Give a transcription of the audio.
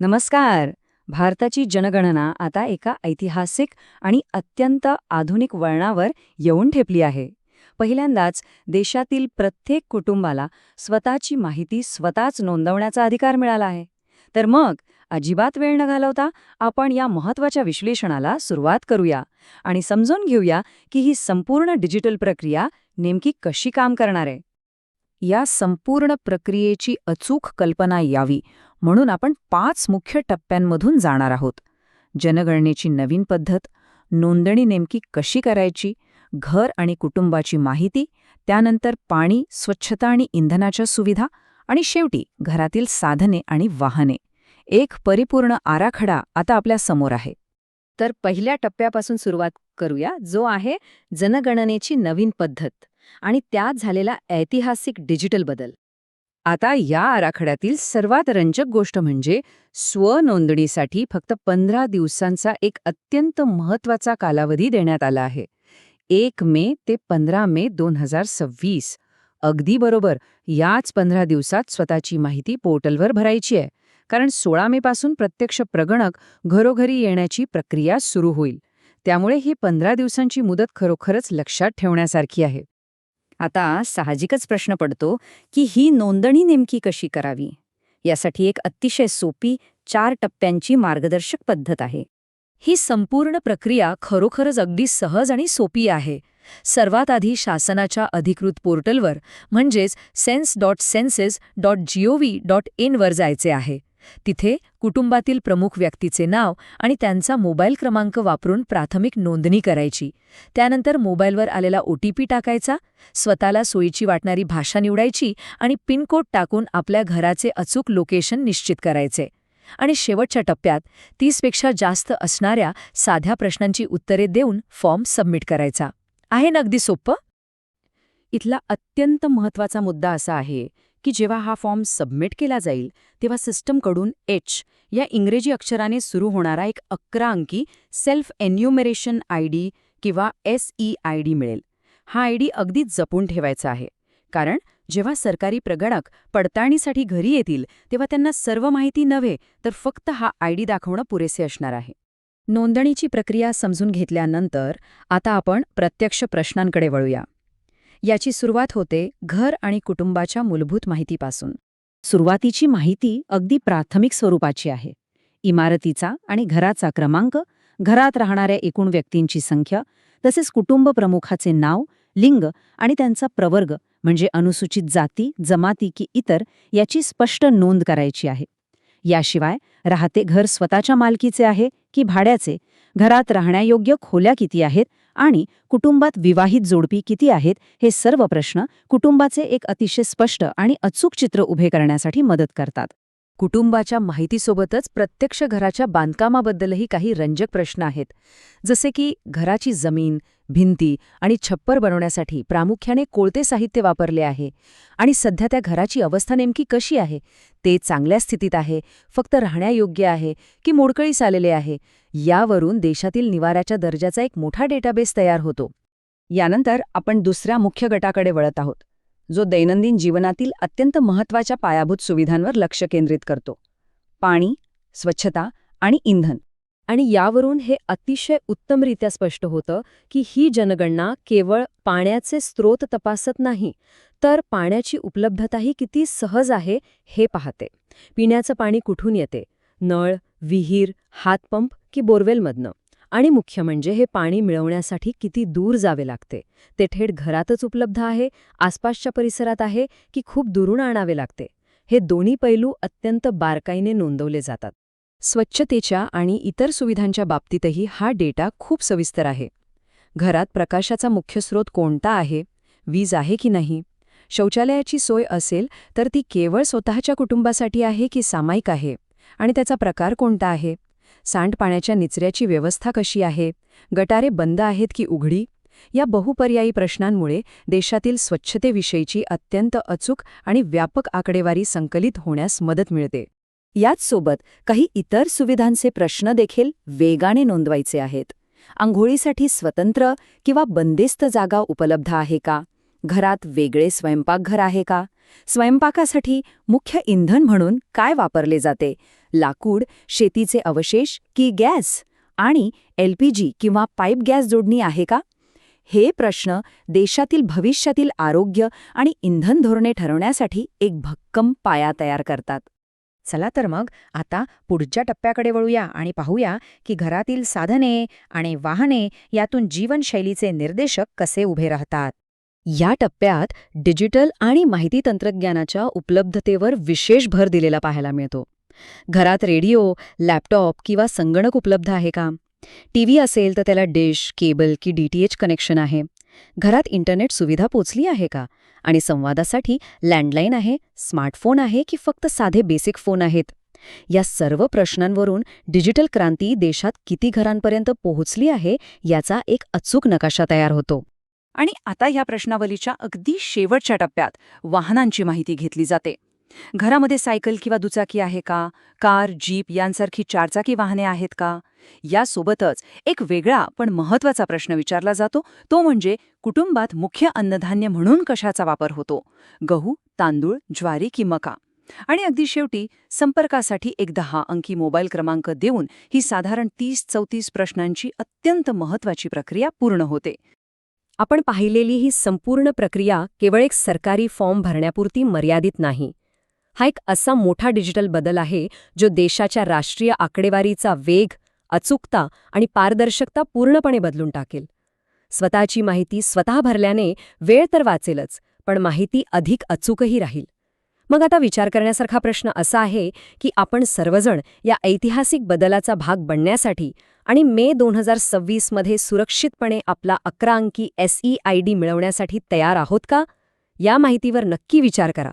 नमस्कार. भारताची जनगणना आता एका ऐतिहासिक आणि अत्यंत आधुनिक वळणावर येऊन ठेपली आहे. पहिल्यांदाच देशातील प्रत्येक कुटुंबाला स्वतःची माहिती स्वतःच नोंदवण्याचा अधिकार मिळाला आहे. तर मग अजिबात वेळ न घालवता आपण या महत्त्वाच्या विश्लेषणाला सुरुवात करूया आणि समजून घेऊया की ही संपूर्ण डिजिटल प्रक्रिया नेमकी कशी काम करणार आहे. या संपूर्ण प्रक्रियेची अचूक कल्पना यावी म्हणून आपण 5 मुख्य टप्प्यांमधून जाणार आहोत. जनगणनेची नवीन पद्धत, नोंदणी नेमकी कशी करायची, घर आणि कुटुंबाची माहिती, त्यानंतर पाणी, स्वच्छता आणि इंधनाच्या सुविधा आणि शेवटी घरातील साधने आणि वाहने. एक परिपूर्ण आराखडा आता आपल्या समोर आहे. तर पहिल्या टप्प्यापासून सुरुवात करूया, जो आहे जनगणनेची नवीन पद्धत आणि त्यात झालेला ऐतिहासिक डिजिटल बदल. आता या आराखड्यातील सर्वात रंजक गोष्ट म्हणजे स्वनोंदणीसाठी फक्त 15 दिवसांचा एक अत्यंत महत्त्वाचा कालावधी देण्यात आला आहे. 1 मे ते 15 मे 2026. अगदी बरोबर, याच 15 दिवसात स्वतःची माहिती पोर्टलवर भरायची आहे. कारण 16 मे पासून प्रत्यक्ष प्रगणक घरोघरी येण्याची प्रक्रिया सुरू होईल. त्यामुळे ही 15 दिवसांची मुदत खरोखरच लक्षात ठेवण्यासारखी आहे. आता साहजिकच प्रश्न पडतो की ही नोंदणी नेमकी कशी करावी. यासाठी एक अतिशय सोपी 4 टप्प्यांची मार्गदर्शक पद्धत आहे. ही संपूर्ण प्रक्रिया खरोखरच अगदी सहज आणि सोपी आहे. सर्वात आधी शासनाच्या अधिकृत पोर्टलवर म्हणजेच sense.census.gov.in वर जायचे आहे. तिथे कुटुंबातील प्रमुख व्यक्तीचे नाव आणि त्यांचा मोबाईल क्रमांक वापरून प्राथमिक नोंदणी करायची. त्यानंतर मोबाईलवर आलेला OTP टाकायचा, स्वतःला सोयीची वाटणारी भाषा निवडायची आणि पिनकोड टाकून आपल्या घराचे अचूक लोकेशन निश्चित करायचे. आणि शेवटच्या टप्प्यात 30 पेक्षा जास्त असणाऱ्या साध्या प्रश्नांची उत्तरे देऊन फॉर्म सबमिट करायचा. आहे ना अगदी सोपं? इथला अत्यंत महत्त्वाचा मुद्दा असा आहे की जेव्हा हा फॉर्म सबमिट केला जाईल तेव्हा सिस्टमकडून H या इंग्रजी अक्षराने सुरू होणारा एक 11 अंकी सेल्फ एन्युमरेशन ID किंवा SEID मिळेल. हा ID अगदी जपून ठेवायचा आहे. कारण जेव्हा सरकारी प्रगणक पडताळणीसाठी घरी येतील तेव्हा त्यांना सर्व माहिती नव्हे तर फक्त हा ID दाखवणं पुरेसे असणार आहे. नोंदणीची प्रक्रिया समजून घेतल्यानंतर आता आपण प्रत्यक्ष प्रश्नांकडे वळूया. याची सुरुवात होते घर आणि कुटुंबाच्या मूलभूत माहितीपासून. सुरुवातीची माहिती अगदी प्राथमिक स्वरूपाची आहे. इमारतीचा आणि घराचा क्रमांक, घरात राहणाऱ्या एकूण व्यक्तींची संख्या, तसेच कुटुंब प्रमुखाचे नाव, लिंग आणि त्यांचा प्रवर्ग म्हणजे अनुसूचित जाती, जमाती की इतर याची स्पष्ट नोंद करायची आहे. याशिवाय राहते घर स्वतःच्या मालकीचे आहे की भाड्याचे, घरात राहण्यायोग्य खोल्या किती आहेत आणि कुटुंबात विवाहित जोडपी किती आहेत हे सर्व प्रश्न कुटुंबाचे एक अतिशय स्पष्ट आणि अचूक चित्र उभे करण्यासाठी मदत करतात. कुटुंबाच्या माहितीसोबतच प्रत्यक्ष घराच्या बांधकामाबद्दलही काही रंजक प्रश्न आहेत. जसे की घराची जमीन, भिंती आणि छप्पर बनवण्यासाठी प्रामुख्याने कोणते साहित्य वापरले आहे आणि सध्या त्या घराची अवस्था नेमकी कशी आहे, ते चांगल्या स्थितीत आहे, फक्त राहण्यायोग्य आहे की मोडकळीस आलेले आहे. यावरून देशातील निवाऱ्याच्या दर्जाचा एक मोठा डेटाबेस तयार होतो. यानंतर आपण दुसऱ्या मुख्य गटाकडे वळत आहोत, जो दैनंदिन जीवनातील अत्यंत महत्त्वाच्या पायाभूत सुविधांवर लक्ष केंद्रित करतो: पाणी, स्वच्छता आणि इंधन. आणि यावरून हे अतिशय उत्तमरित्या स्पष्ट होतं की ही जनगणना केवळ पाण्याचे स्रोत तपासत नाही, तर पाण्याची उपलब्धताही किती सहज आहे हे पाहते. पिण्याचं पाणी कुठून येते, नळ, विहीर, हातपंप की बोरवेलमधनं, आणि मुख्य म्हणजे हे पाणी मिळवण्यासाठी किती दूर जावे लागते. ते थेट घरातच उपलब्ध आहे, आसपासच्या परिसरात आहे की खूप दुरून आणावे लागते. हे दोन्ही पैलू अत्यंत बारकाईने नोंदवले जातात. स्वच्छतेच्या आणि इतर सुविधांच्या बाबतीतही हा डेटा खूप सविस्तर आहे. घरात प्रकाशाचा मुख्य स्रोत कोणता आहे, वीज आहे की नाही, शौचालयाची सोय असेल तर ती केवळ स्वतःच्या कुटुंबासाठी आहे की सामायिक आहे आणि त्याचा प्रकार कोणता आहे, सांडपाण्याच्या निचऱ्याची व्यवस्था कशी आहे, गटारे बंद आहेत की उघडी. या बहुपर्यायी प्रश्नांमुळे देशातील स्वच्छतेविषयीची अत्यंत अचूक आणि व्यापक आकडेवारी संकलित होण्यास मदत मिळते. याच सोबत काही इतर सुविधांचे प्रश्न देखील वेगाने नोंदवायचे आहेत. अंघोळीसाठी स्वतंत्र किंवा बंदिस्त जागा उपलब्ध आहे का, घरात वेगळे स्वयंपाकघर आहे का, स्वयंपाकासाठी मुख्य इंधन म्हणून काय वापरले जाते, लाकूड, शेतीचे अवशेष की गॅस? आणि LPG किंवा पाईप गॅस जोडणी आहे का? हे प्रश्न देशातील भविष्यातील आरोग्य आणि इंधन धोरणे ठरवण्यासाठी एक भक्कम पाया तयार करतात. चला तर मग आता पुढच्या टप्प्याकडे वळूया आणि पाहूया की घरातील साधने आणि वाहने यातून जीवनशैलीचे निर्देशक कसे उभे राहतात. या टप्प्यात डिजिटल आणि माहिती तंत्रज्ञानाच्या उपलब्धतेवर विशेष भर दिलेला पाहायला मिळतो. घरात रेडिओ, लॅपटॉप किंवा संगणक उपलब्ध आहे का? टीव्ही असेल तर त्याला डिश, केबल की DTH कनेक्शन आहे? घरात इंटरनेट सुविधा पोचली आहे का? आणि संवादासाठी लँडलाईन आहे, स्मार्टफोन आहे की फक्त साधे बेसिक फोन आहेत? या सर्व प्रश्नांवरून डिजिटल क्रांती देशात किती घरांपर्यंत पोहोचली आहे याचा एक अचूक नकाशा तयार होतो. आणि आता या प्रश्नावलीच्या अगदी शेवटच्या टप्प्यात वाहनांची माहिती घेतली जाते. घरामध्ये सायकल किंवा दुचाकी आहे का? कार, जीप यांसारखी चारचाकी वाहने आहेत का? यासोबतच एक वेगळा पण महत्त्वाचा प्रश्न विचारला जातो, तो म्हणजे कुटुंबात मुख्य अन्नधान्य म्हणून कशाचा वापर होतो? गहू, तांदूळ, ज्वारी की मका? आणि अगदी शेवटी संपर्कासाठी एक 10 अंकी मोबाईल क्रमांक देऊन ही साधारण 30-34 प्रश्नांची अत्यंत महत्त्वाची प्रक्रिया पूर्ण होते. आपण पाहिलेली ही संपूर्ण प्रक्रिया केवळ एक सरकारी फॉर्म भरण्यापुरती मर्यादित नाही. हा एक असा मोठा डिजिटल बदल आहे जो देशाच्या राष्ट्रीय आकडेवारीचा वेग, अचूकता आणि पारदर्शकता पूर्णपणे बदलून टाकेल. स्वतःची माहिती स्वतः भरल्याने वेळ तर वाचेलच, पण माहिती अधिक अचूकही राहील. मग आता विचार करण्यासारखा प्रश्न असा आहे की आपण सर्वजण या ऐतिहासिक बदलाचा भाग बनण्यासाठी आणि मे 2026 मध्ये सुरक्षितपणे आपला 11 अंकी SEID मिळवण्यासाठी तयार आहोत का? या माहितीवर नक्की विचार करा.